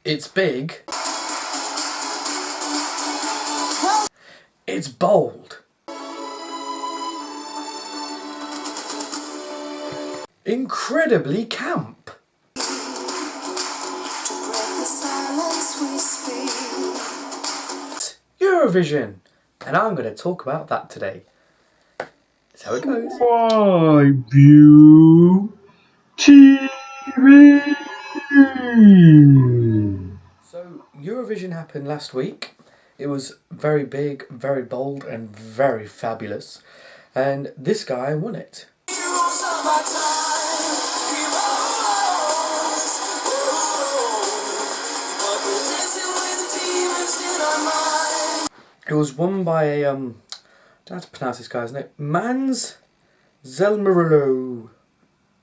It's big. It's bold. Incredibly camp. Eurovision, and I'm going to talk about that today. That's how it goes. Why TV? So Eurovision happened last week. It was very big, very bold, and very fabulous. And this guy won it. It was won by a, I don't know how to pronounce this guy's name, Mans Zelmerlo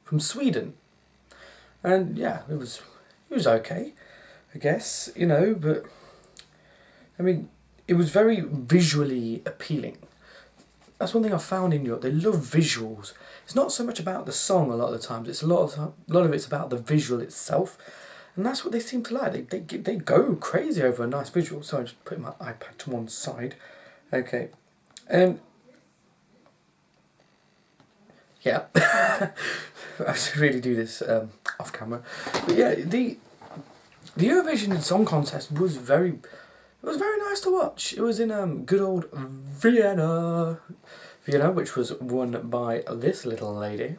from Sweden. And yeah, it was okay, I guess, you know, but I mean, it was very visually appealing. That's one thing I found in Europe. They love visuals. It's not so much about the song a lot of the times. It's a lot of it's about the visual itself, and that's what they seem to like. They go crazy over a nice visual. So I'm just putting my iPad to one side. Okay, and yeah, I should really do this off camera. But yeah, the Eurovision Song Contest was very nice to watch. It was in good old Vienna, which was won by this little lady.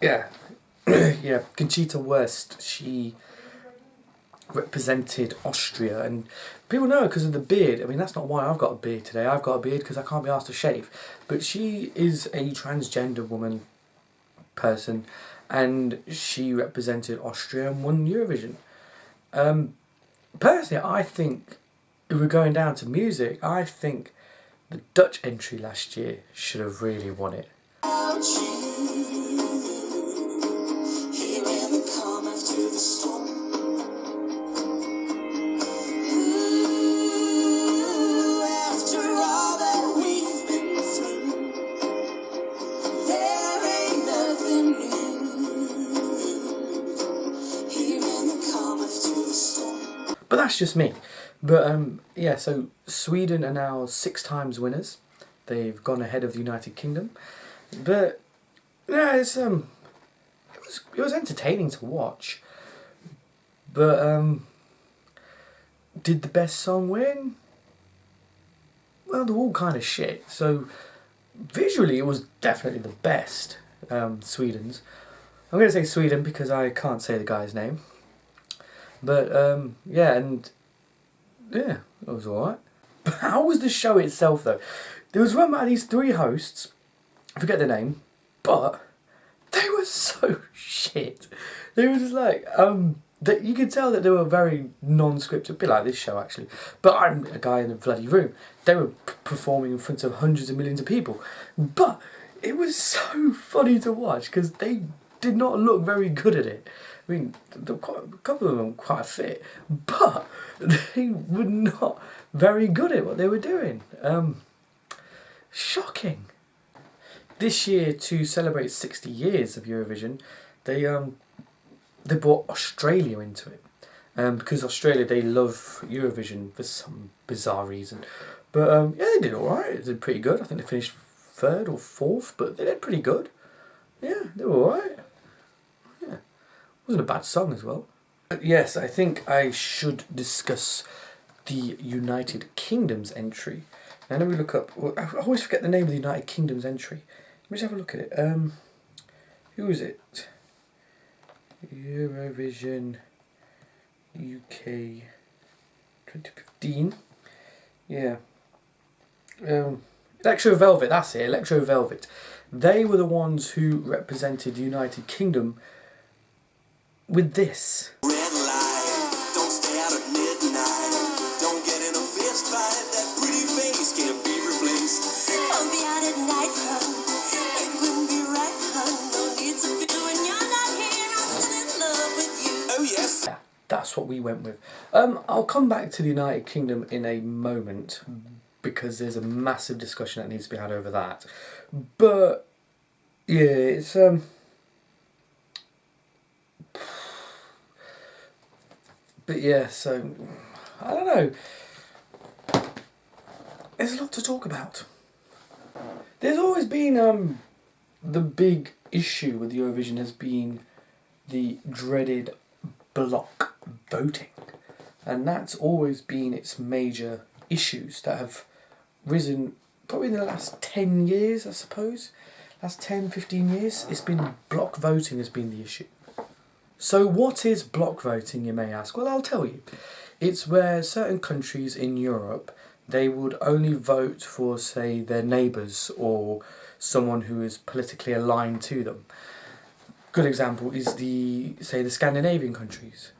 Yeah, yeah, Conchita Wurst. She represented Austria, and people know her because of the beard. I mean, that's not why I've got a beard today. I've got a beard because I can't be asked to shave. But she is a transgender woman person, and she represented Austria and won Eurovision. Personally, I think if we're going down to music, I think the Dutch entry last year should have really won it. But that's just me. But yeah, so Sweden are now 6 times winners. They've gone ahead of the United Kingdom. But yeah, it was entertaining to watch. But did the best song win? Well, they're all kind of shit. So visually, it was definitely the best. Sweden's. I'm going to say Sweden because I can't say the guy's name. But yeah, and yeah, it was alright. But how was the show itself though? There was run by these 3 hosts, I forget their name, but they were so shit. They were just like, that you could tell that they were very non-scripted, a bit like this show actually. But I'm a guy in a bloody room. They were performing in front of hundreds of millions of people. But it was so funny to watch because they did not look very good at it. I mean, a couple of them were quite fit, but they were not very good at what they were doing. Shocking. This year, to celebrate 60 years of Eurovision, they brought Australia into it. Because Australia, they love Eurovision for some bizarre reason. But yeah, they did alright. They did pretty good. I think they finished 3rd or 4th, but they did pretty good. Yeah, they were alright. Yeah. Wasn't a bad song as well. But yes, I think I should discuss the United Kingdom's entry. Now let me look up. Well, I always forget the name of the United Kingdom's entry. Let me just have a look at it. Who is it? Eurovision UK 2015. Yeah. Electro Velvet, that's it, Electro Velvet. They were the ones who represented the United Kingdom with this. Red light, don't stay out at midnight. Don't get in a fist fight, that pretty face can't be replaced. I'll be out at night, hun. It wouldn't be right, hun. No need to feel when you're not here. I'm still in love with you. Oh yes. Yeah, that's what we went with. I'll come back to the United Kingdom in a moment because there's a massive discussion that needs to be had over that. But yeah, it's But yeah, so I don't know. There's a lot to talk about. There's always been the big issue with Eurovision has been the dreaded block voting, and that's always been its major issues that have risen probably in the last 10 years, I suppose. Last 10, 15 years, it's been block voting has been the issue. So what is block voting, you may ask? Well, I'll tell you. It's where certain countries in Europe, they would only vote for, say, their neighbours or someone who is politically aligned to them. Good example is the Scandinavian countries.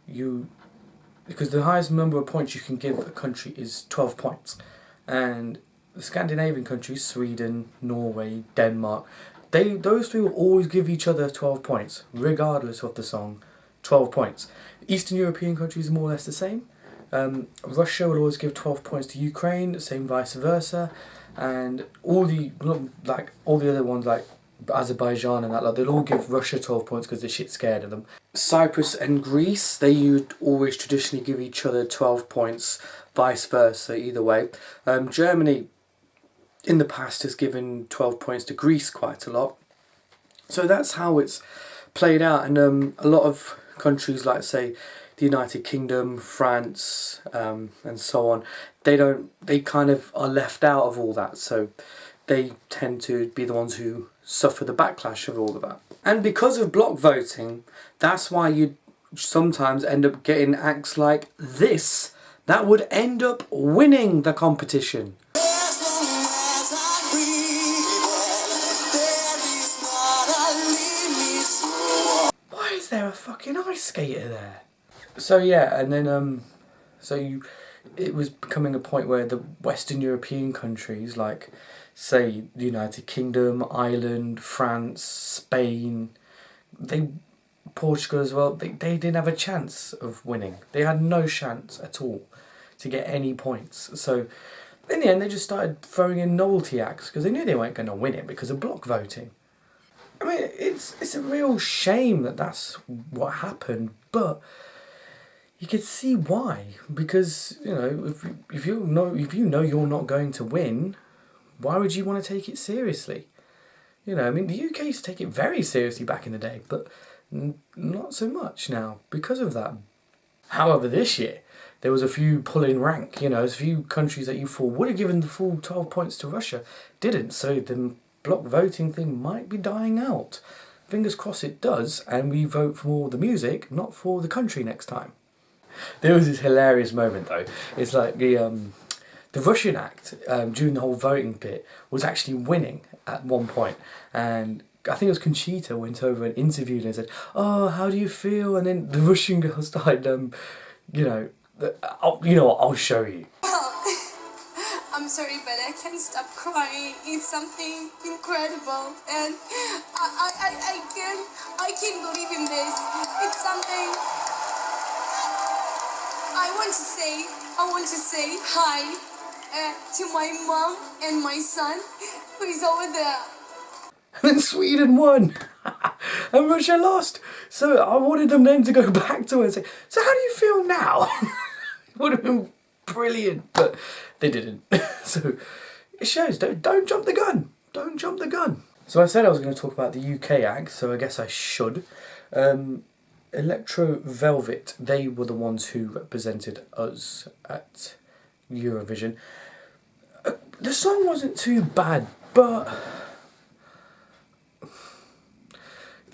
Because the highest number of points you can give a country is 12 points. And the Scandinavian countries, Sweden, Norway, Denmark, those three will always give each other 12 points, regardless of the song. 12 points. Eastern European countries are more or less the same. Russia will always give 12 points to Ukraine, same vice versa, and all the other ones like Azerbaijan and that, like, they'll all give Russia 12 points because they're shit scared of them. Cyprus and Greece, they would always traditionally give each other 12 points, vice versa, either way. Germany in the past has given 12 points to Greece quite a lot. So that's how it's played out, and a lot of countries like, say, the United Kingdom, France, and so on, they kind of are left out of all that, so they tend to be the ones who suffer the backlash of all of that. And because of block voting, that's why you sometimes end up getting acts like this that would end up winning the competition. Why is there a fucking ice skater there? So yeah, and then it was becoming a point where the Western European countries, like, say, the United Kingdom, Ireland, France, Spain, Portugal as well, they didn't have a chance of winning. They had no chance at all to get any points. So in the end, they just started throwing in novelty acts because they knew they weren't going to win it because of block voting. I mean, it's a real shame that that's what happened, but you could see why, because, you know, if you know you're not going to win, why would you want to take it seriously? You know, I mean, the UK used to take it very seriously back in the day, but not so much now because of that. However, this year there was a few pulling rank. You know, there's a few countries that you thought would have given the full 12 points to Russia, didn't. So the block voting thing might be dying out. Fingers crossed it does, and we vote for the music, not for the country next time. There was this hilarious moment though. It's like the Russian act during the whole voting bit was actually winning at one point, and I think it was Conchita went over and interviewed her and said, "Oh, how do you feel?" And then the Russian girl started, I'll show you. I'm sorry, but I can't stop crying. It's something incredible, and I can't believe in this. It's something. I want to say hi to my mom and my son, who is over there. And then Sweden won, and Russia lost. So I wanted them then to go back to her and say, "So how do you feel now?" It would have been brilliant, but they didn't. So it shows, don't jump the gun. Don't jump the gun. So I said I was going to talk about the UK act, so I guess I should. Electro Velvet, they were the ones who represented us at Eurovision. The song wasn't too bad, but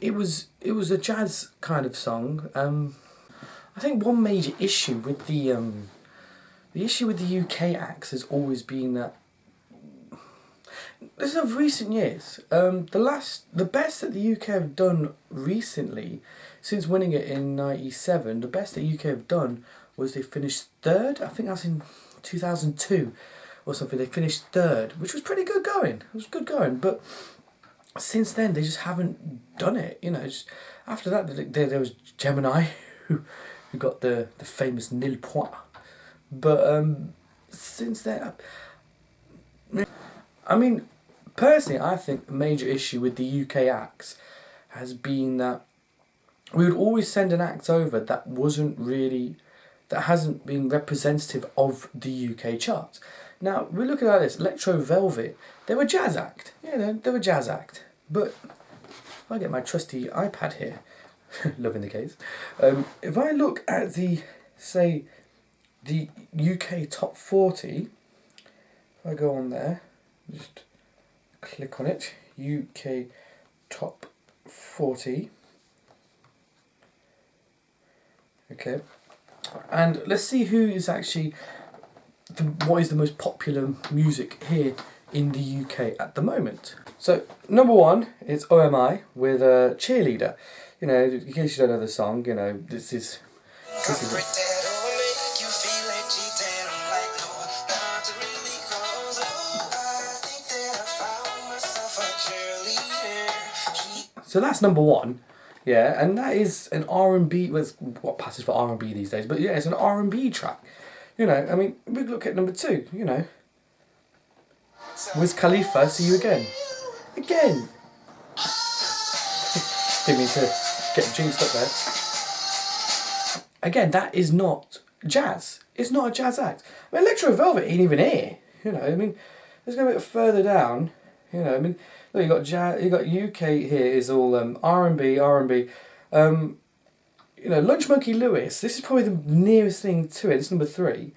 it was a jazz kind of song. I think one major issue with the UK acts has always been that this is of recent years. The best that the UK have done recently, since winning it in '97, the best that UK have done was they finished third. I think that's in 2002 or something. They finished third, which was pretty good going. It was good going, but since then they just haven't done it. You know, just after that there was Gemini, who who got the famous nil point. But since then, I mean, personally, I think a major issue with the UK acts has been that we would always send an act over that hasn't been representative of the UK charts. Now, we're looking at this, Electro Velvet, they were a jazz act. Yeah, they were a jazz act. But, if I get my trusty iPad here, loving the case, if I look at the UK top 40, if I go on there, just click on it, UK top 40, okay, and let's see who is actually, what is the most popular music here in the UK at the moment. So, number one is OMI with a Cheerleader. You know, in case you don't know the song, you know, this is so that's number one, yeah, and that is an R&B, well, what passes for R&B these days, but yeah, it's an R&B track. You know, I mean, we look at number two, you know, Wiz Khalifa, See You Again. Again! Didn't mean to get jinxed up there. Again, that is not jazz. It's not a jazz act. I mean, Electro Velvet ain't even here. You know, I mean, let's go a bit further down. You know, I mean, look, you got jazz, you got UK here is all R&B. You know, Lunch Monkey Lewis. This is probably the nearest thing to it. It's number 3.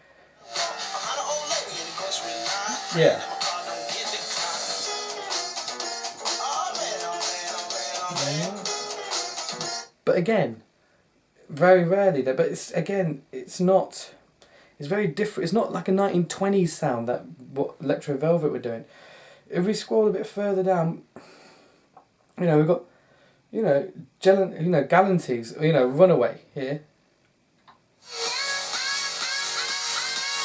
Yeah. But again, very rarely there. But it's not. It's very different. It's not like a 1920s sound that what Electro Velvet were doing. If we scroll a bit further down, you know, we've got, you know, Galantees, you know, Runaway here.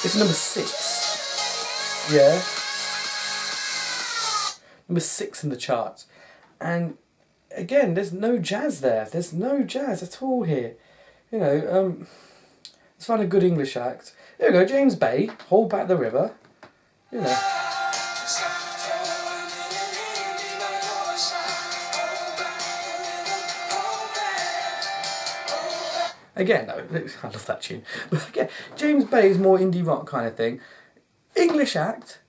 It's number 6. Yeah. Number 6 in the charts. And again, there's no jazz there. There's no jazz at all here. You know, let's find a good English act. There we go, James Bay, Hold Back the River. You know. Again, no, I love that tune. But again, James Bay is more indie rock kind of thing. English act,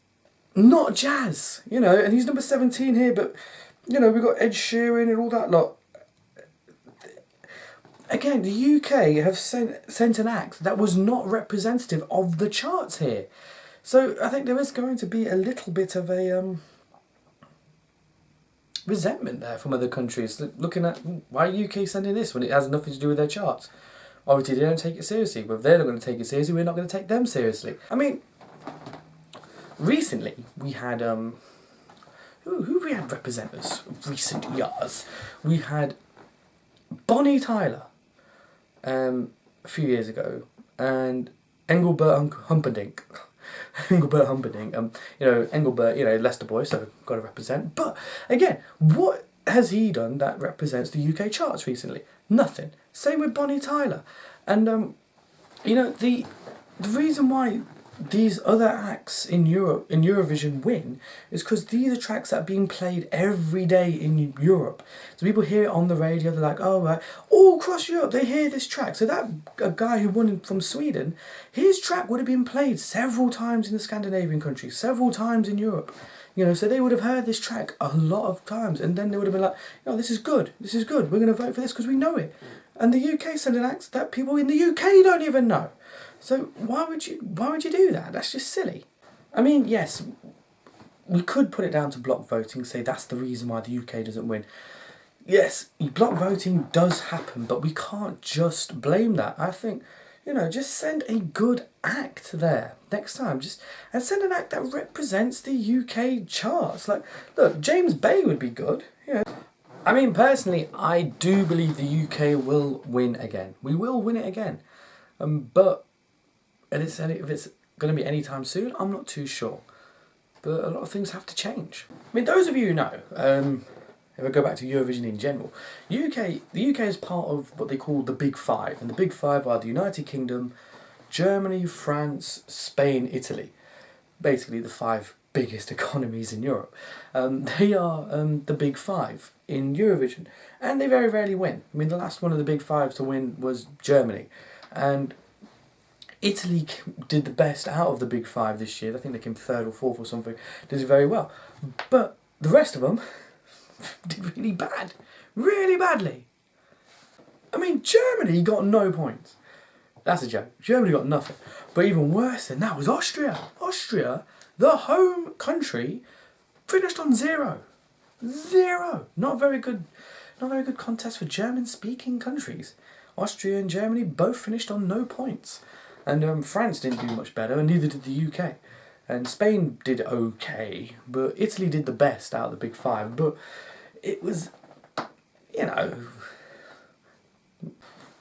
not jazz, you know, and he's number 17 here, but, you know, we've got Ed Sheeran and all that lot. Again, the UK have sent an act that was not representative of the charts here. So I think there is going to be a little bit of a resentment there from other countries, looking at why are UK sending this when it has nothing to do with their charts. Obviously they don't take it seriously, but if they're not going to take it seriously, we're not going to take them seriously. I mean, recently we had who we had represent us recent years. We had Bonnie Tyler a few years ago, and Engelbert Humperdinck. Engelbert Humperdinck, Engelbert, Leicester boy, so got to represent. But again, what has he done that represents the UK charts recently? Nothing. Same with Bonnie Tyler. And the reason why these other acts in Europe, in Eurovision, win is because these are tracks that are being played every day in Europe. So people hear it on the radio, they're like, oh right, all across Europe they hear this track. So that a guy who won from Sweden, his track would have been played several times in the Scandinavian countries, several times in Europe. So they would have heard this track a lot of times, and then they would have been like, this is good, we're going to vote for this because we know it. And the UK send an act that people in the UK don't even know. So why would you do that? That's just silly. I mean, yes, we could put it down to block voting, say that's the reason why the UK doesn't win. Yes, block voting does happen, but we can't just blame that. I think, just send a good act there next time. And send an act that represents the UK charts. Like, look, James Bay would be good. I mean, personally, I do believe the UK will win again. We will win it again. But if it's going to be anytime soon, I'm not too sure. But a lot of things have to change. I mean, those of you who know, if I go back to Eurovision in general, the UK is part of what they call the Big Five, and the Big Five are the United Kingdom, Germany, France, Spain, Italy. Basically, the five biggest economies in Europe. They are the Big Five in Eurovision, and they very rarely win. I mean, the last one of the Big Five to win was Germany, and Italy did the best out of the Big Five this year. I think they came third or fourth or something. Did very well, but the rest of them did really bad, really badly. I mean, Germany got no points. That's a joke. Germany got nothing. But even worse than that was Austria. Austria, the home country, finished on 0. 0. Not very good contest for German-speaking countries. Austria and Germany both finished on no points. And France didn't do much better, and neither did the UK. And Spain did okay, but Italy did the best out of the Big Five. But it was, you know...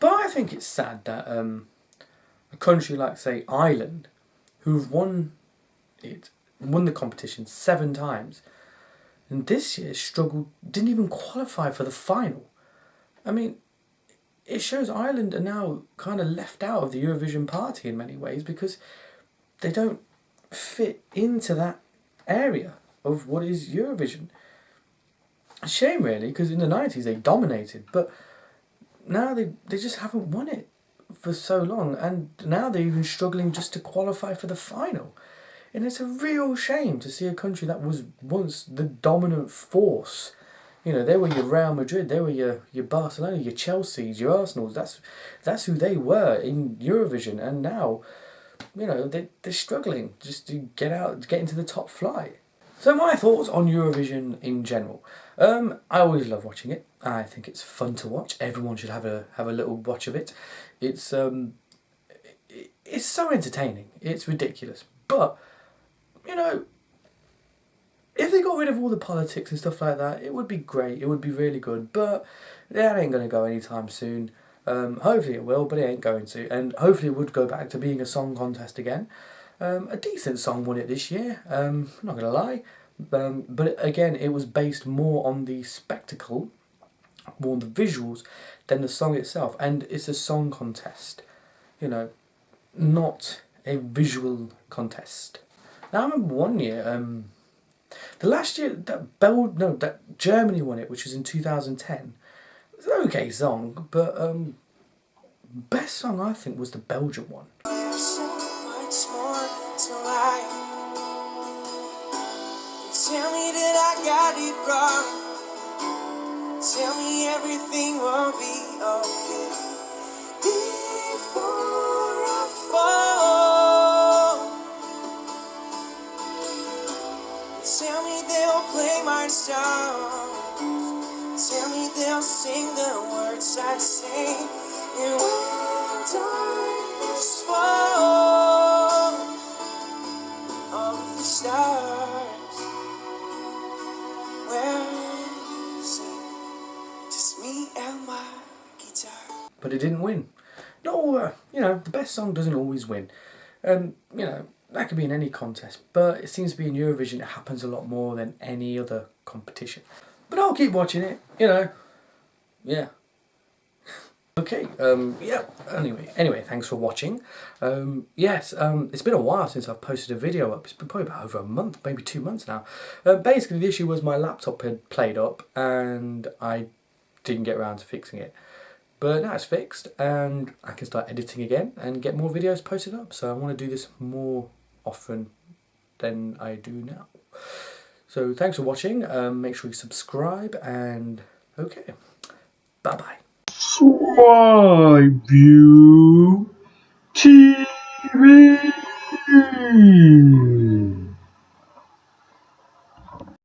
But I think it's sad that a country like, say, Ireland, who've won the competition 7 times, and this year struggled, didn't even qualify for the final. I mean, it shows Ireland are now kind of left out of the Eurovision party in many ways because they don't fit into that area of what is Eurovision. A shame, really, because in the 90s they dominated, but now they just haven't won it for so long, and now they're even struggling just to qualify for the final. And it's a real shame to see a country that was once the dominant force. You know, they were your Real Madrid, they were your Barcelona, your Chelseas, your Arsenals. That's who they were in Eurovision, and now, you know, they're struggling just to get into the top flight. So my thoughts on Eurovision in general. I always love watching it. I think it's fun to watch. Everyone should have a little watch of it. It's so entertaining. It's ridiculous. But, you know, if they got rid of all the politics and stuff like that, it would be great. It would be really good. But that ain't going to go anytime soon. Hopefully it will, but it ain't going to. And hopefully it would go back to being a song contest again. A decent song won it this year. Not going to lie. But again, it was based more on the spectacle, more on the visuals, than the song itself. And it's a song contest. You know, not a visual contest. Now, I remember one year... the last year that Germany won it, which was in 2010. It was an okay song, but best song I think was the Belgian one. So much more to life. Tell me that I got it wrong. Tell me everything will be okay before I fall. Tell me they'll play my song. Tell me they'll sing the words I sing. And when darkness falls, all of the stars will sing. Just me and my guitar. But it didn't win. No, you know, the best song doesn't always win. You know, that could be in any contest, but it seems to be in Eurovision it happens a lot more than any other competition. But I'll keep watching it, you know. Yeah. Okay, yeah, anyway, thanks for watching. Yes, it's been a while since I've posted a video up. It's been probably about over a month, maybe 2 months now. Basically, the issue was my laptop had played up and I didn't get around to fixing it. But now it's fixed and I can start editing again and get more videos posted up. So I want to do this more often than I do now. So thanks for watching. Make sure you subscribe and okay, bye-bye. Swipe View TV.